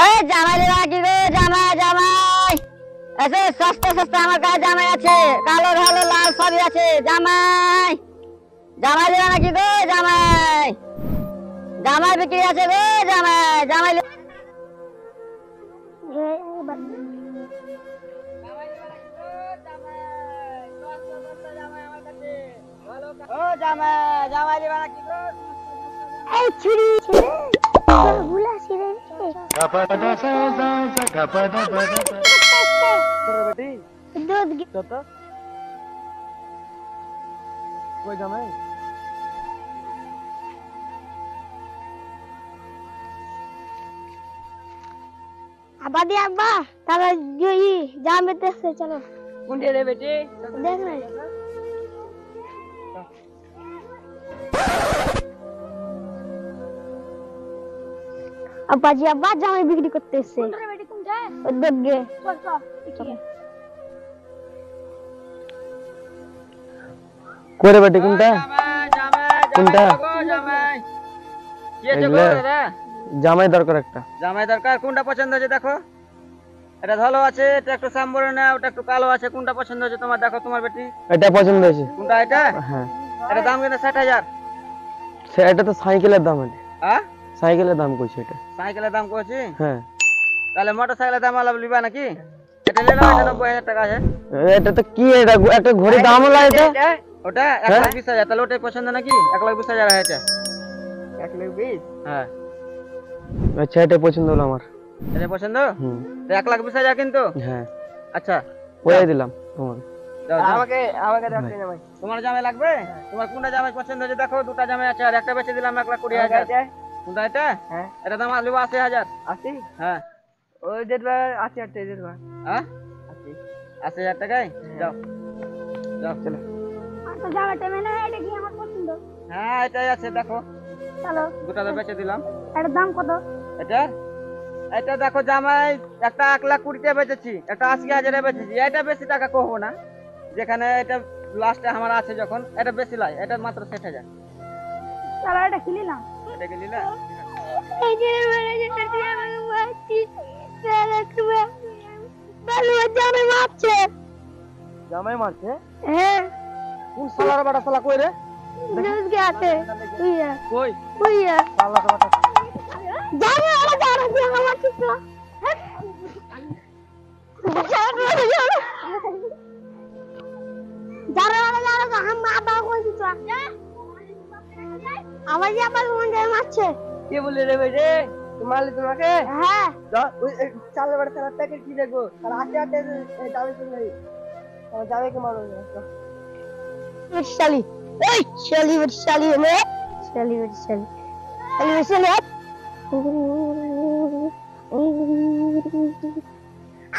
এই জামাই লেবা কি গো? জামাই জামাই এসে সস্তা সস্তা আমার কাছে জামাই আছে, কালো ভালো লাল সবই আছে। জামাই জামাই লেবা নাকি গো? জামাই জামাই বিক্রি আছে গো। জামাই জামাই ও জামাই জামাই লেবা নাকি গো? এই ছুরি ভুলা ছিড়ে বেটি দুধ তো কই জামাই আবাদি আব্বা তাহলে জয়ী জামে দেখতে চলো কোনটি রে বেটি? দেখ না আব্বাজি আব্বা জামে বিক্রি করতে এসেছে। কোনটা বেটি কোনটা? ওই দগ্গে চল চল ঠিক আছে। কইরে বেটি কোনটা জামাই জামাই কোনটা? গো জামাই কি আছে গো এগুলা? দাদা? জামাই দরকার একটা। জামাই দরকার। কোনটা পছন্দ হচ্ছে দেখো? এটা ভালো আছে, এটা একটু সামবরে না, ওটা একটু কালো আছে। কোনটা পছন্দ হচ্ছে তোমার? দেখো তোমার বেটি এটা পছন্দ হয়েছে। কোনটা? এটা হ্যাঁ এটা দাম কিন্তু 60,000। এটা তো সাইকেলের দাম আছে। হ্যাঁ সাইকেলের দাম কইছে এটা। সাইকেলের দাম কইছি। হ্যাঁ তাহলে মোটরসাইকেলের দাম আলাদা লিবা নাকি? এটা নিলে 90,000 টাকা আছে। এটা তো কি এটা একটা ঘড়ি দাম হলো এটা। ওটা 1,20,000। তাহলে ওটাই পছন্দ নাকি? 1,20,000 আছে এটা। 1,20,000? হ্যাঁ আচ্ছা এটা পছন্দ হলো আমার। এটা পছন্দ? হুম 1,20,000 কিন্তু। হ্যাঁ আচ্ছা ওই দিলাম তোমার। যাও, যাও। আমাকে দেখতে না ভাই। তোমার জামাই লাগবে? তোমার কোনটা জামাই পছন্দ হচ্ছে দেখো? দুটা জামাই আছে, আর একটা বেচে দিলাম 1,20,000। কোনটা এটা? হ্যাঁ এটা দাম আলু 80,000। 80 হ্যাঁ ওই ডেটবার 80 আর ডেটবার হ্যাঁ 80 80,000 টাকায় যাও যাও চলো। তো জামাটা মেনে এটা কি আমার পছন্দ? হ্যাঁ এটাই আছে দেখো, চলো দুটা তো বেচে দিলাম। এটার দাম কত? এটা এটা দেখো জামাই একটা 1,20,000 বেচেছি, একটা 80,000 বেচেছি। এটা বেশি টাকা কহবো না, যেখানে এটা লাস্টে আমার আছে যখন। এটা বেশি লাই, এটা মাত্র 60,000। চলো এটা কিনলাম। এটা কি নিলা? এই যে মানে যেটা দিয়ে আমাকে মারছি তাহলে তুমি ভালো জামে মারছে। জামাই মারছে? হ্যাঁ কোন শালার বাটা শালা কই রে? দুধ গাতে তুইয়া কই তুইয়া শালা বাটা জামে ওরা জানা দিয়ে আমার মারছিস তো যারা যারা তো হাম মা বাবা কইছি তো আমার যে আবার মন যায় মারছে। কে বলে রে ভাই রে? তোমালে তোমাকে হ্যাঁ ওই শালার বাটা শালা প্যাকেট কি দেখো? আর আতে আতে যাবে কি নাই? যাবে কি মারো না? শালি এই শালি শালি মে শালি শালি শালি শালি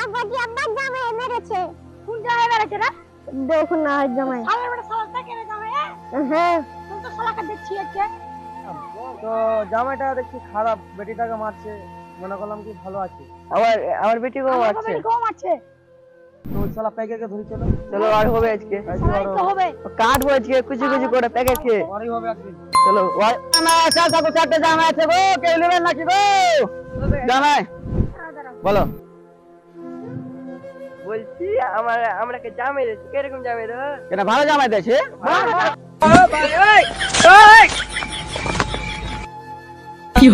আব্বাজি আব্বা জামাই মেরেছে। কোন জামাই মেরেছে রে? দেখুন না জামাই শালার বড় শালা কে রে জামাই? হ্যাঁ কোন তো শালাকে দেখছি আজকে। তো জামাইটা দেখছি খারাপ, বেটিটাকে মারছে, মনে করলাম কি ভালো আছে। আমার বেটিকেও মারছে। কম আছে তো ওই শালা প্যাকেটকে ধরে চলো। চলো আর হবে আজকে, সবাই তো হবে কাটবো আজকে কুচি কুচি করে প্যাকেট খেয়ে। পরেই হবে একদিন। চলো জামাই আছে, দেখো চারটে জামাই আছে গো, কেউ নেবেন নাকি গো? জামাই বলো। বলছি আমরা কে জামাই রে, কিরকম জামাই রে? এটা ভালো জামাই দিয়েছে। কি